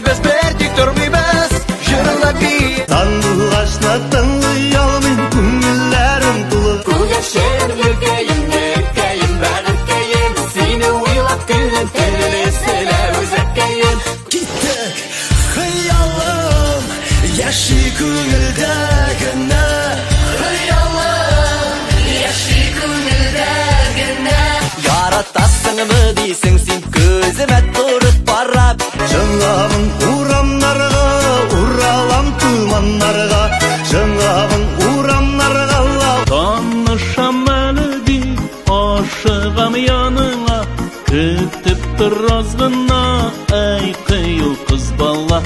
biz berdik durmayız Jırla bir Tanrı aşna tanrı yalmin Күңелләрем тулы Күгәшер өлкәем ben өлкәем Сине уйлап күңел тәрелеселә үзәккәем Киттек хыялым Яши күңелдә генә Хыялым Яши күңелдә генә Яратасыңмы дисең син күземә турып барап Шыңабың урамнарга Уралам туманнарга Шыңабың урамнарга Танышам әлі бик ашығам яныңа Көтіп тұр аз гына Әй қиыл қыз бала